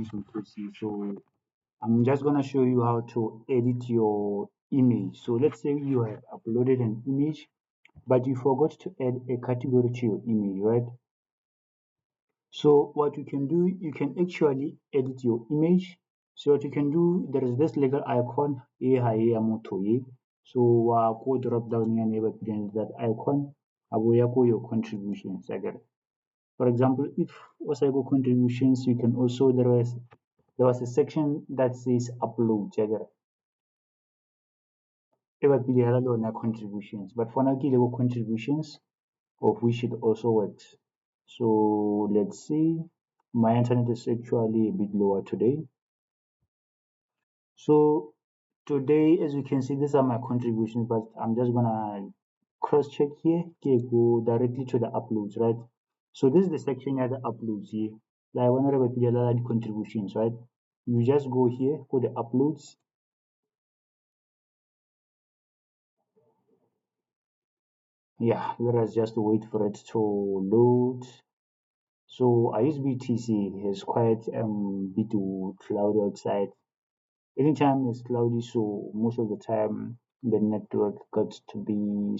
So I'm just gonna show you how to edit your image. So let's say you have uploaded an image, but you forgot to add a category to your image, right? So what you can do, you can actually edit your image. So what you can do, there is this little icon, so go drop down here and that icon, your contributions again. For example, if also go contributions, you can also there was a section that says upload. Contributions, but for now, give contributions of which it also works. So let's see. My internet is actually a bit lower today. So today, as you can see, these are my contributions, but I'm just gonna cross check here. Okay, go directly to the uploads, right? So this is the section here, the uploads here. Like whenever we the contributions, right? You just go here, go the uploads. Yeah, let us just wait for it to load. So I use BTC. It's quite bit cloudy outside. Anytime it's cloudy, so most of the time the network gets to be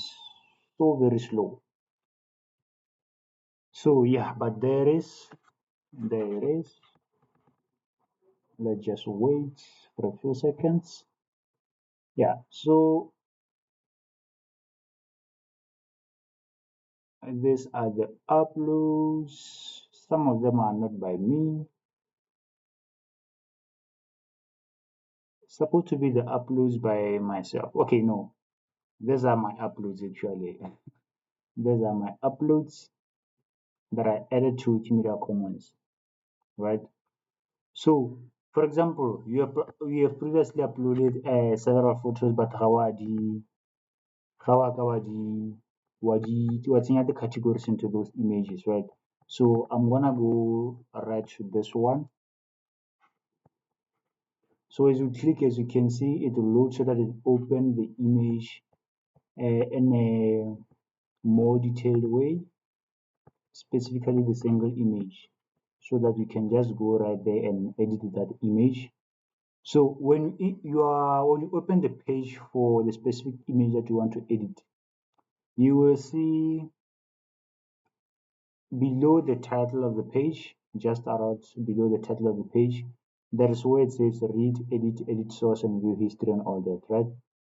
so very slow. So yeah, but there is. Let's just wait for a few seconds. Yeah, so these are the uploads. Some of them are not by me. Supposed to be the uploads by myself. Okay, no, these are my uploads actually. These are my uploads that I added to Wikimedia Commons, right? So, for example, you have previously uploaded several photos, but what's in the categories into those images, right? So I'm gonna go right to this one. So as you click, as you can see, it will load so that it open the image in a more detailed way, specifically the single image, so that you can just go right there and edit that image. So when you open the page for the specific image that you want to edit, you will see below the title of the page, just around below the title of the page, there is where it says read, edit source, and view history and all that, right?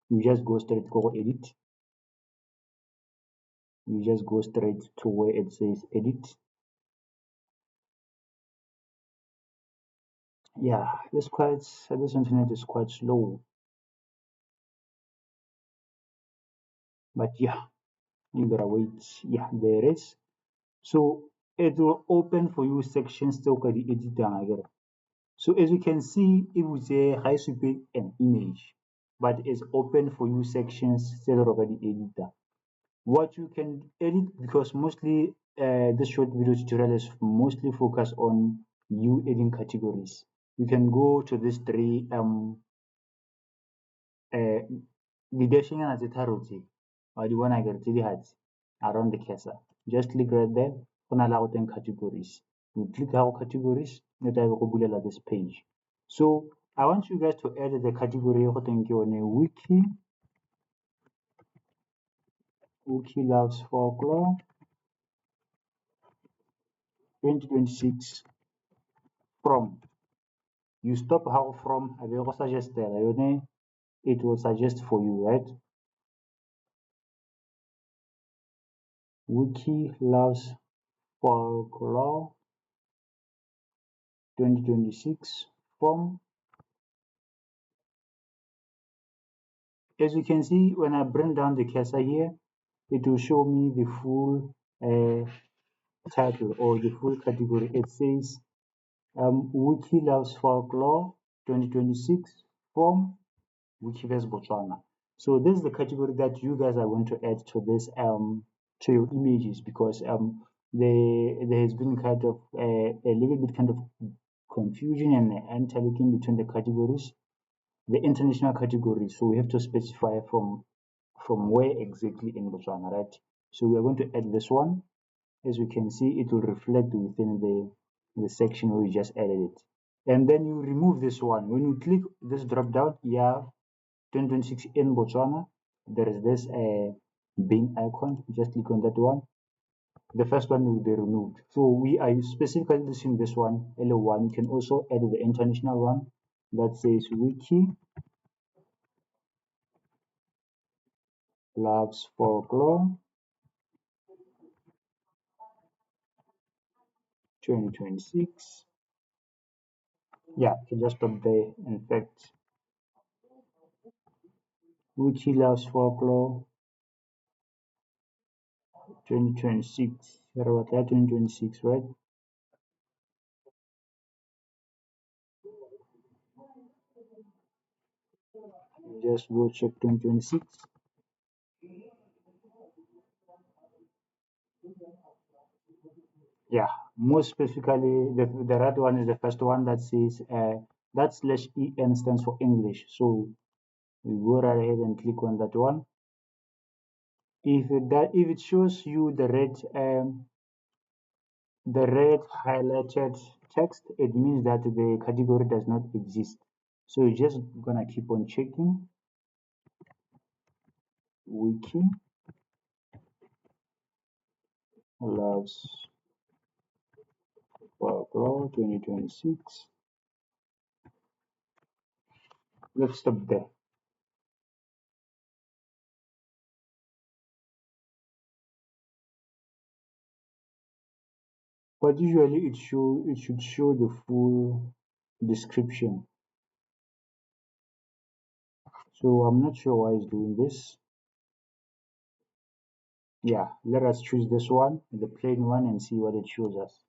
You just go straight go edit. You just go straight to where it says edit. Yeah, this internet is quite slow, but yeah, you gotta wait. Yeah, there is. So it will open for you sections still the editor. So as you can see, it will say high speed an image, but it's open for you sections still already editor. What you can edit, because mostly this short video tutorial is mostly focused on you editing categories. You can go to these three didashing and azitaroti or the one I get really hard around the cursor. Just click right there on allow 10 categories. You click our categories, that I will this page. So I want you guys to add the category on a wiki loves folklore 2026 from. You stop how from I will suggest there. It will suggest for you, right? Wiki loves folklore 2026 from. As you can see, when I bring down the cursor here, it will show me the full title or the full category. It says Wiki Loves Folklore 2026 from Wikiverse Botswana. So this is the category that you guys are going to add to this to your images, because there has been kind of a little bit kind of confusion and interlinking between the categories, the international categories. So we have to specify from where exactly in Botswana, right? So we are going to add this one. As you can see, it will reflect within the section where we just added it. and then you remove this one. When you click this drop down, yeah, 2026 in Botswana, there is this bin icon. Just click on that one. The first one will be removed. So we are specifically using this one, L1. You can also add the international one that says Wiki loves folklore 2026. Yeah, you can just stop there. In fact, Wiki loves folklore 2026. 2026, right? Just go check 2026. Yeah, most specifically, the red one is the first one that says that slash en stands for English. So we go right ahead and click on that one. If it shows you the red highlighted text, it means that the category does not exist. So you're just gonna keep on checking. Wiki loves folklore 2026. Let's stop there. But usually it should show the full description. So I'm not sure why it's doing this. Yeah, let us choose this one, the plain one, and see what it shows us.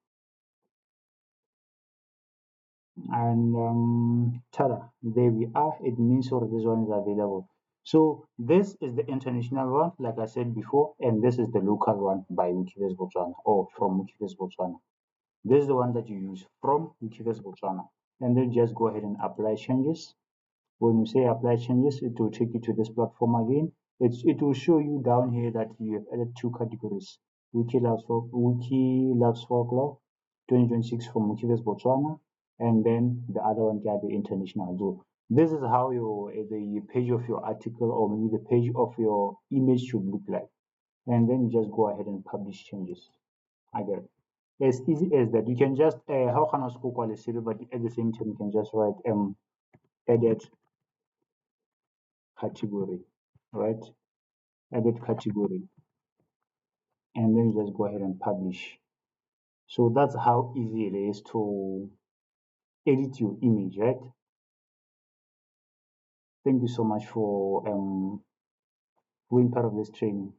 And ta-da, there we are. It means all this one is available. So this is the international one, like I said before, and this is the local one by Wikiverse Botswana or from Wikiverse Botswana. This is the one that you use from Wikiverse Botswana, and then just go ahead and apply changes. When you say apply changes, it will take you to this platform again. It will show you down here that you have added two categories. Wiki loves folklore 2026 from Wikiverse Botswana, and then the other one can be international. So this is how the page of your article or maybe the page of your image should look like. And then you just go ahead and publish changes. Again, as easy as that. You can just how can I school quality, but at the same time you can just write edit category, right? Edit category, and then you just go ahead and publish. So that's how easy it is to edit your image, right? Thank you so much for being part of this training.